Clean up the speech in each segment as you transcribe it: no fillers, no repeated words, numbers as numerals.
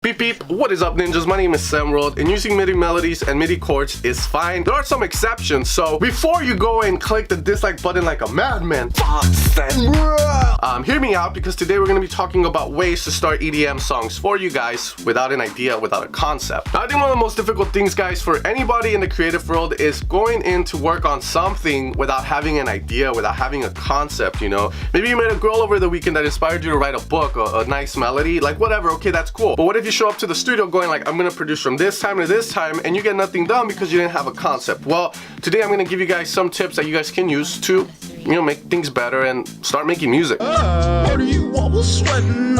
Beep beep, what is up ninjas? My name is Samworld, and using MIDI melodies and MIDI chords is fine. There are some exceptions, so before you go and click the dislike button like a madman, hear me out, because today we're going to be talking about ways to start EDM songs for you guys without an idea, without a concept. Now, I think one of the most difficult things, guys, for anybody in the creative world is going in to work on something without having an idea, without having a concept, you know? Maybe you met a girl over the weekend that inspired you to write a book, a nice melody, like whatever, okay, that's cool. But what if you show up to the studio going like, I'm gonna produce from this time to this time, and you get nothing done because you didn't have a concept? Well, today I'm gonna give you guys some tips that you guys can use to, you know, make things better and start making music. What are you all sweating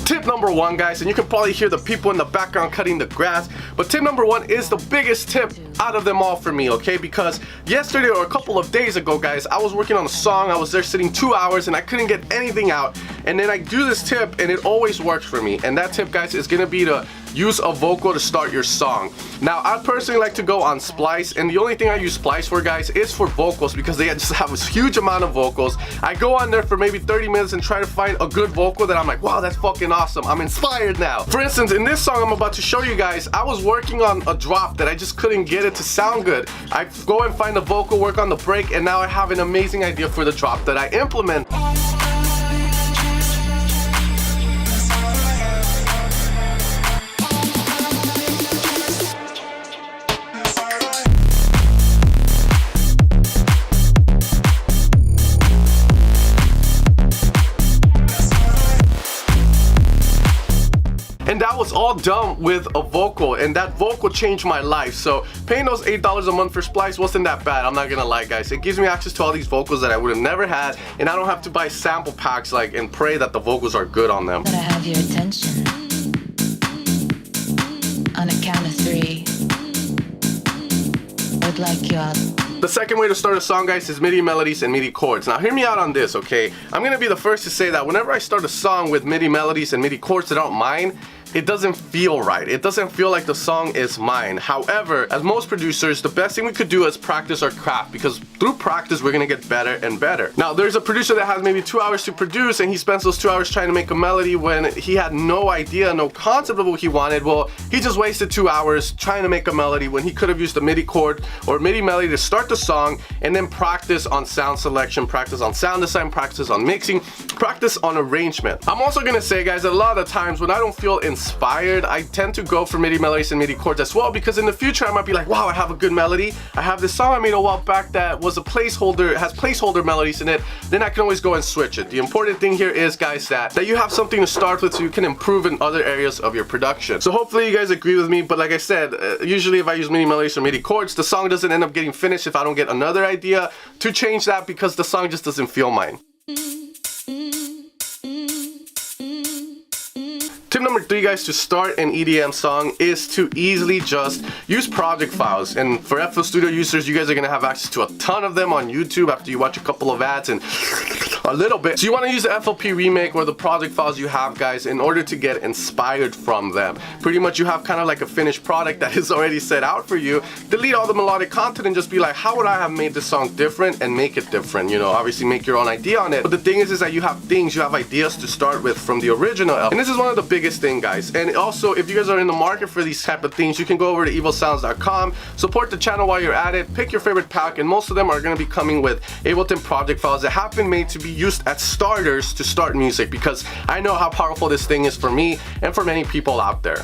Tip number one, guys, and you can probably hear the people in the background cutting the grass, but tip number one is the biggest tip out of them all for me, okay? Because yesterday or a couple of days ago, guys, I was working on a song. I was there sitting 2 hours and I couldn't get anything out, and then I do this tip and it always works for me. And that tip, guys, is gonna be to use a vocal to start your song. Now, I personally like to go on Splice, and the only thing I use Splice for, guys, is for vocals, because they just have a huge amount of vocals. I go on there for maybe 30 minutes and try to find a good vocal that I'm like, wow, that's fucking awesome. I'm inspired now. For instance, in this song I'm about to show you guys, I was working on a drop that I just couldn't get it to sound good. I go and find the vocal, work on the break, and now I have an amazing idea for the drop that I implement. And that was all done with a vocal, and that vocal changed my life. So paying those $8 a month for Splice wasn't that bad, I'm not gonna lie, guys. It gives me access to all these vocals that I would have never had, and I don't have to buy sample packs like and pray that the vocals are good on them. Gotta have your attention. On a count of three, I'd like you all. The second way to start a song, guys, is MIDI melodies and MIDI chords. Now, hear me out on this, okay? I'm gonna be the first to say that whenever I start a song with MIDI melodies and MIDI chords that aren't mine, it doesn't feel right. It doesn't feel like the song is mine. However, as most producers, the best thing we could do is practice our craft, because through practice, we're gonna get better and better. Now, there's a producer that has maybe 2 hours to produce, and he spends those 2 hours trying to make a melody when he had no idea, no concept of what he wanted. Well, he just wasted 2 hours trying to make a melody when he could have used a MIDI chord or MIDI melody to start the song, and then practice on sound selection, practice on sound design, practice on mixing, practice on arrangement. I'm also gonna say, guys, that a lot of the times when I don't feel inspired, I tend to go for MIDI melodies and MIDI chords as well, because in the future I might be like, wow, I have a good melody. I have this song I made a while back that was a placeholder, it has placeholder melodies in it. Then I can always go and switch it. The important thing here is, guys, that you have something to start with so you can improve in other areas of your production. So hopefully you guys agree with me, but like I said, usually if I use MIDI melodies or MIDI chords, the song doesn't end up getting finished if I don't get another idea to change that, because the song just doesn't feel mine. Tip number 3, guys, to start an EDM song is to easily just use project files. And for FL Studio users, you guys are gonna have access to a ton of them on YouTube after you watch a couple of ads and a little bit. So you wanna use the FLP remake or the project files you have, guys, in order to get inspired from them. Pretty much you have kind of like a finished product that is already set out for you. Delete all the melodic content and just be like, how would I have made this song different, and make it different? You know, obviously make your own idea on it. But the thing is that you have ideas to start with from the original. And this is one of the biggest thing, guys. And also, if you guys are in the market for these type of things, you can go over to evilsounds.com, support the channel while you're at it, pick your favorite pack, and most of them are going to be coming with Ableton project files that have been made to be used as starters to start music, because I know how powerful this thing is for me and for many people out there.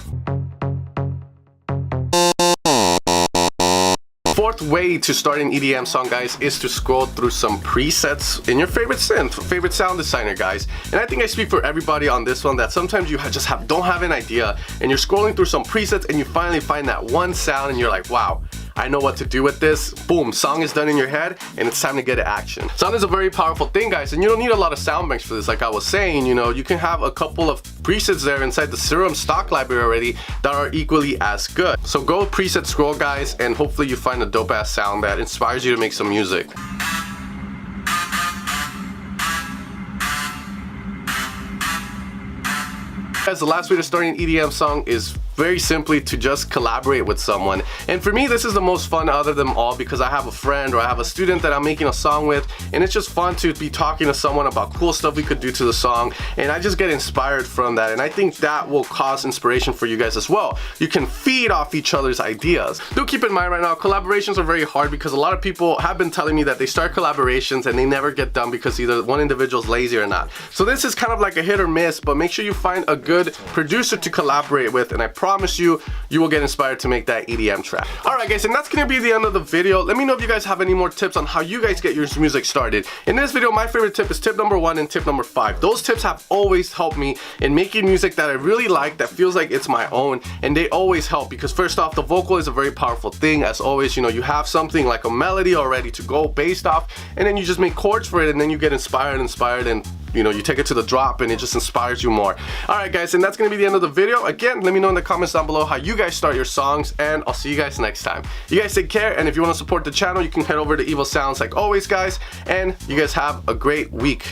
Fourth way to start an EDM song, guys, is to scroll through some presets in your favorite synth, favorite sound designer, guys. And I think I speak for everybody on this one, that sometimes you just don't have an idea, and you're scrolling through some presets and you finally find that one sound and you're like, wow, I know what to do with this. Boom, song is done in your head, and it's time to get to action. Sound is a very powerful thing, guys, and you don't need a lot of sound banks for this. Like I was saying, you know, you can have a couple of presets there inside the Serum stock library already that are equally as good. So go preset scroll, guys, and hopefully you find a dope ass sound that inspires you to make some music. Guys, the last way to start an EDM song is very simply to just collaborate with someone. And for me, this is the most fun out of them all because I have a friend or I have a student that I'm making a song with, and it's just fun to be talking to someone about cool stuff we could do to the song, and I just get inspired from that, and I think that will cause inspiration for you guys as well. You can feed off each other's ideas. Do keep in mind right now, collaborations are very hard because a lot of people have been telling me that they start collaborations and they never get done because either one individual's lazy or not. So this is kind of like a hit or miss, but make sure you find a good producer to collaborate with, and I promise you, you will get inspired to make that EDM track. Alright guys, and that's gonna be the end of the video. Let me know if you guys have any more tips on how you guys get your music started. In this video, my favorite tip is tip number 1 and tip number 5. Those tips have always helped me in making music that I really like, that feels like it's my own, and they always help because first off, the vocal is a very powerful thing. As always, you know, you have something like a melody already to go based off, and then you just make chords for it, and then you get inspired, and you know, you take it to the drop and it just inspires you more. Alright guys, and that's gonna be the end of the video. Again, let me know in the comments down below how you guys start your songs, and I'll see you guys next time. You guys take care, and if you want to support the channel, you can head over to Evil Sounds like always guys, and you guys have a great week.